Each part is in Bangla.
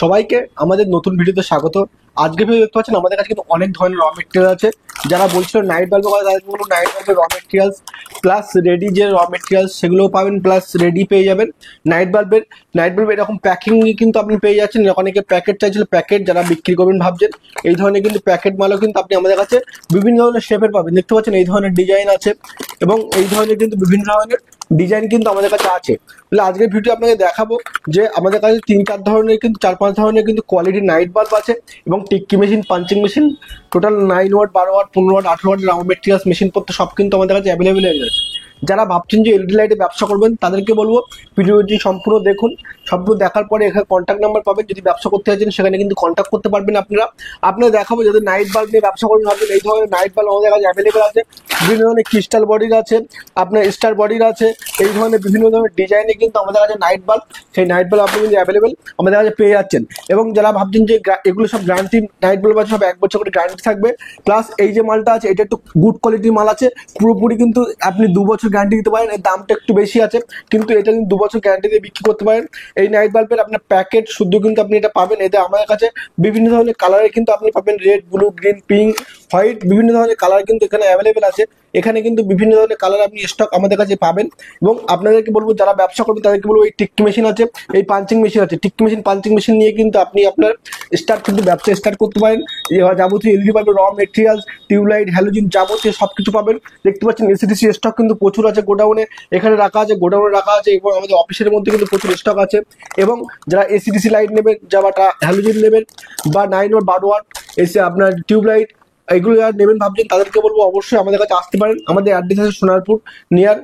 সবাইকে আমাদের নতুন ভিডিওতে স্বাগত। আজকে ভিডিও দেখতে পাচ্ছেন আমাদের কাছে কিন্তু অনেক ধরনের র মেটেরিয়াল আছে। যারা বলছিল নাইট বাল্ব কথা, তাদেরকে বলবো নাইট বাল্বের র মেটেরিয়ালস প্লাস রেডি যে র মেটেরিয়ালস সেগুলোও পাবেন, প্লাস রেডি পেয়ে যাবেন। নাইট বাল্বের এরকম প্যাকিং কিন্তু আপনি পেয়ে যাচ্ছেন। অনেকে প্যাকেট চাইছিল, প্যাকেট যারা বিক্রি করবেন ভাবছেন, এই ধরনের কিন্তু প্যাকেট মালও কিন্তু আপনি আমাদের কাছে বিভিন্ন ধরনের শেপের পাবেন। দেখতে পাচ্ছেন এই ধরনের ডিজাইন আছে এবং এই ধরনের কিন্তু বিভিন্ন ধরনের ডিজাইন কিন্তু আমাদের কাছে আছে। তাহলে আজকের ভিডিও আপনাকে দেখাবো যে আমাদের কাছে 3-4 ধরনের কিন্তু 4-5 ধরনের কিন্তু কোয়ালিটি নাইট বাল্ব আছে এবং টিক্কি machine, punching machine, total 9 watt, 12 watt, 15 watt, 18 watt round materials machine পত্র সব কিন্তু আমাদের কাছে অ্যাভেলেবেল হয়ে যাচ্ছে। যারা ভাবছেন যে এলইডি লাইটে ব্যবসা করবেন তাদেরকে বলবো ভিডিওটি সম্পূর্ণ দেখুন। সম্পূর্ণ দেখার পরে এখানে কন্ট্যাক্ট নাম্বার পাবেন। যদি ব্যবসা করতে চাইছেন সেখানে কিন্তু কন্ট্যাক্ট করতে পারবেন। আপনারা দেখাবো যাদের নাইট বাল্ব নিয়ে ব্যবসা করবেন ভাবছেন, এই ধরনের নাইট বাল্ব আমাদের কাছে অ্যাভেলেবেল আছে। বিভিন্ন ধরনের ক্রিস্টাল বডির আছে, আপনার স্টার বডির আছে, এই ধরনের বিভিন্ন ধরনের ডিজাইনে কিন্তু আমাদের কাছে নাইট বাল্ব, সেই নাইট বাল্ব আপনি কিন্তু অ্যাভেলেবেল আমাদের কাছে পেয়ে যাচ্ছেন। এবং যারা ভাবছেন যে এগুলো সব গ্যারান্টি নাইট বাল্ব আছে, সব 1 বছর করে গ্যারান্টি থাকবে। প্লাস এই যে মালটা আছে এটা একটু গুড কোয়ালিটির মাল আছে, পুরোপুরি কিন্তু আপনি 2 বছর গ্যারান্টি দিতে পারেন। এর দামটা একটু বেশি আছে কিন্তু এটা কিন্তু 2 বছর গ্যারান্টি দিয়ে বিক্রি করতে পারেন। এই নাইট বাল্বের আপনার প্যাকেট শুদ্ধ কিন্তু আপনি এটা পাবেন। এতে আমাদের কাছে বিভিন্ন ধরনের কালারে কিন্তু আপনি পাবেন, red, blue, green, pink, white, বিভিন্ন ধরনের কালার কিন্তু এখানে অ্যাভেলেবেল আছে। এখানে কিন্তু বিভিন্ন ধরনের কালার আপনি স্টক আমাদের কাছে পাবেন। এবং আপনাদেরকে বলবো যারা ব্যবসা করবেন তাদেরকে বলবো এই টিক্কি মেশিন আছে, এই পাঞ্চিং মেশিন আছে। টিক্কি মেশিন, পাঞ্চিং মেশিন নিয়ে কিন্তু আপনি আপনার ব্যবসা স্টার্ট করতে পারেন। যাবতীয় এলইডি বাল্বের র মেটেরিয়ালস, টিউবলাইট, হ্যালোজিন যাবতীয় সবকিছু পাবেন। দেখতে পাচ্ছেন এসিডিসি স্টক কিন্তু প্রচুর আছে গোডাউনে, এখানে রাখা আছে, গোডাউনে রাখা আছে এবং আমাদের অফিসের মধ্যে কিন্তু প্রচুর স্টক আছে। এবং যারা এসিডিসি লাইট নেবেন, যারা হ্যালোজিন নেবেন বা 9 ওয়াট, 12 ওয়াট এসে আপনার টিউবলাইট এগুলো যারা নেবেন ভাবছেন তাদেরকে বলবো অবশ্যই আমাদের কাছে আসতে পারেন। আমাদের অ্যাড্রেস আছে সোনারপুর, নিয়ার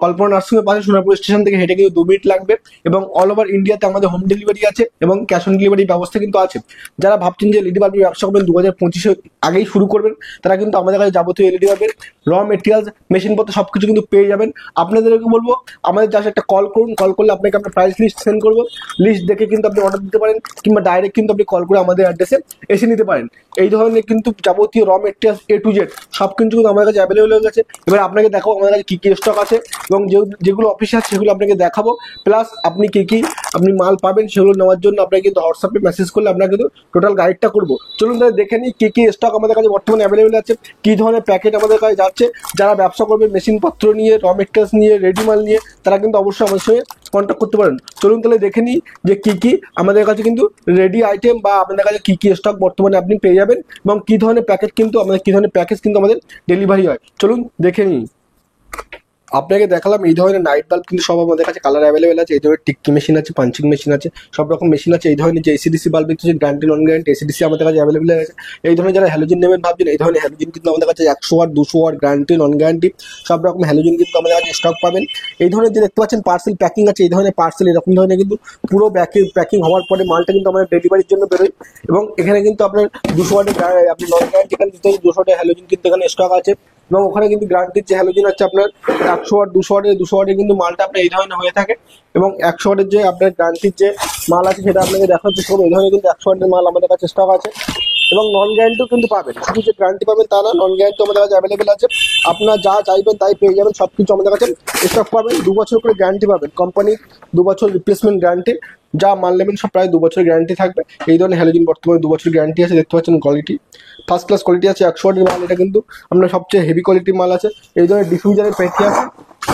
কল্পনা নার্সিংয়ের পাশে। সোনারপুর স্টেশন থেকে হেঁটে কিন্তু 2 মিনিট লাগবে এবং অল ওভার ইন্ডিয়াতে আমাদের হোম ডেলিভারি আছে এবং ক্যাশ অন ডেলিভারি ব্যবস্থা কিন্তু আছে। যারা ভাবছেন যে এলইডি বাল্বের ব্যবসা করবেন 2025 আগেই শুরু করবেন, তারা কিন্তু আমাদের কাছে যাবতীয় এলইডি বাল্বের র মেটেরিয়ালস, মেশিনপত্র সবকিছু কিন্তু পেয়ে যাবেন। আপনাদেরকে বলবো আমাদের জাস্ট একটা কল করুন, কল করলে আপনাকে আমরা প্রাইস লিস্ট সেন্ড করবো। লিস্ট দেখে কিন্তু আপনি অর্ডার দিতে পারেন কিংবা ডাইরেক্ট কিন্তু আপনি কল করে আমাদের অ্যাড্রেসে এসে নিতে পারেন। এই ধরনের কিন্তু যাবতীয় raw materials A to Z সব কিন্তু আমাদের কাছে অ্যাভেলেবেল হয়ে গেছে। এবার আপনাকে দেখাবো আমাদের কাছে কি কি স্টক আছে এবং যেগুলো অফিসে আছে সেগুলো আপনাকে দেখাবো। প্লাস আপনি কি আপনি মাল পাবেন সেগুলো নেওয়ার জন্য আপনাকে কিন্তু হোয়াটসঅ্যাপে মেসেজ করলে আমরা কিন্তু টোটাল গাইডটা করবো। চলুন তাহলে দেখে নিই কি স্টক আমাদের কাছে বর্তমানে অ্যাভেলেবেল আছে, কি ধরনের প্যাকেট আমাদের কাছে যাচ্ছে। যারা ব্যবসা করবে মেশিনপত্র নিয়ে, র মেটেরিয়ালস নিয়ে, রেডি মাল নিয়ে, তারা কিন্তু অবশ্যই আমাদের সঙ্গে কন্ট্যাক্ট করতে পারেন। চলুন তাহলে দেখে নিই যে কি আমাদের কাছে কিন্তু রেডি আইটেম বা আপনাদের কাছে কি স্টক বর্তমানে আপনি পেয়ে যাবেন এবং কি ধরনের প্যাকেট কিন্তু আমাদের, কি ধরনের প্যাকেজ কিন্তু আমাদের ডেলিভারি হয়। চলুন দেখে নিই। আপনাকে দেখালাম এই ধরনের নাইট বাল্ব কিন্তু সব আমাদের কাছে কালার অ্যাভেলেবেল আছে। এই ধরনের টিক্কি মেশিন আছে, পাঞ্চিং মেশিন আছে, সব রকম মেশিন আছে। এই ধরনের যে এসিডিসি বাল্ব হচ্ছে গ্যারান্টি নন গ্যারান্টি এসিডিসি আমাদের কাছে অ্যাভেলেবেল আছে। এই ধরনের যারা হ্যালোজিন নেবেন ভাবছেন, এই ধরনের হ্যালোজিন কিন্তু আমাদের কাছে 100 watt, 200 watt guarantee non guarantee সব রকম হ্যালোজিন কিন্তু আমাদের কাছে স্টক পাবেন। এই ধরনের যে দেখতে পাচ্ছেন পার্সেল প্যাকিং আছে, এই ধরনের পার্সেল এরকম ধরনের কিন্তু পুরো প্যাকিং হওয়ার পরে মালটা কিন্তু আমাদের ডেলিভারির জন্য বেরোয়। এবং এখানে কিন্তু আপনার 200 ওয়াটের আপনি নন গ্যারান্টি এখানে দিতে 200 ওয়াটের হ্যালোজিন কিন্তু এখানে স্টক আছে। এবং ওখানে কিন্তু গ্যারান্টির যে হ্যালোজিন আছে আপনার 100 ওয়াট, 200 ওয়াটের কিন্তু মালটা আপনার এই ধরনের হয়ে থাকে। এবং 100 ওয়াটের যে আপনার গ্যারান্টির যে মাল আছে সেটা আপনাকে দেখাচ্ছে সব এই ধরনের কিন্তু 100 ওয়াটের মাল আমাদের কাছে স্টক আছে। এবং নন গ্যারান্টিও কিন্তু পাবেন, শুধু যে গ্যারান্টি পাবেন তা না, নন গ্যারান্টি আমাদের কাছে অ্যাভেলেবেল আছে। আপনার যা চাইবেন তাই পেয়ে যাবেন, সব কিছু আমাদের কাছে স্টক পাবেন। 2 বছর করে গ্যারান্টি পাবেন, কোম্পানির 2 বছর রিপ্লেসমেন্ট গ্যারান্টি। যা মাল নেবেন সব প্রায় 2 বছর গ্যারান্টি থাকবে। এই ধরনের হ্যালোজিন বর্তমানে 2 বছর গ্যারান্টি আছে। দেখতে পাচ্ছেন কোয়ালিটি ফার্স্ট ক্লাস কোয়ালিটি আছে, 100 ওয়াটের মাল। এটা কিন্তু আপনার সবচেয়ে হেভি কোয়ালিটির মাল আছে। এই ধরনের ডিফিউজারের পেটি আছে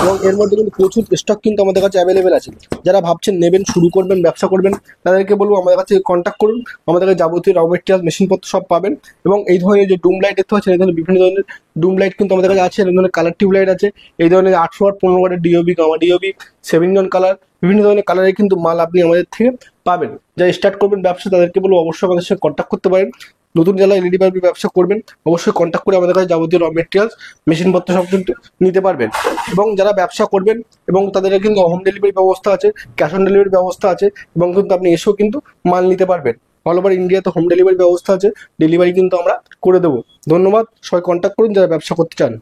এবং এর মধ্যে কিন্তু প্রচুর স্টক কিন্তু আমাদের কাছে অ্যাভেলেবেল আছে। যারা ভাবছেন নেবেন, শুরু করবেন, ব্যবসা করবেন, তাদেরকে বলবো আমাদের কাছে কন্ট্যাক্ট করুন। আমাদের কাছে যাবতীয় র মেটেরিয়াল, মেশিনপত্র সব পাবেন। এবং এই ধরনের যে ডুম লাইট দেখতে পাচ্ছেন, এই ধরনের বিভিন্ন ধরনের ডুম লাইট কিন্তু আমাদের কাছে আছে। এই ধরনের কালার টিউব লাইট আছে, এই ধরনের 800 ওয়াট, 15 ওয়াটের ডিওবি, গামা ডিওবি, 7 জন কালার, বিভিন্ন ধরনের কালারের কিন্তু মাল আপনি আমাদের থেকে পাবেন। যারা স্টার্ট করবেন ব্যবসা তাদেরকে বলবো অবশ্যই আমাদের সঙ্গে কন্ট্যাক্ট করতে পারেন। নতুন যারা এলইডি বাল্বের ব্যবসা করবেন অবশ্যই কন্ট্যাক্ট করে আমাদের কাছে যাবতীয় র মেটেরিয়ালস, মেশিনপত্র সব কিন্তু নিতে পারবেন। এবং যারা ব্যবসা করবেন এবং তাদের কিন্তু হোম ডেলিভারি ব্যবস্থা আছে, ক্যাশ অন ডেলিভারি ব্যবস্থা আছে এবং কিন্তু আপনি এসেও কিন্তু মাল নিতে পারবেন। অল ওভার ইন্ডিয়াতে হোম ডেলিভারি ব্যবস্থা আছে, ডেলিভারি কিন্তু আমরা করে দেবো। ধন্যবাদ, সবাই কন্ট্যাক্ট করুন যারা ব্যবসা করতে চান।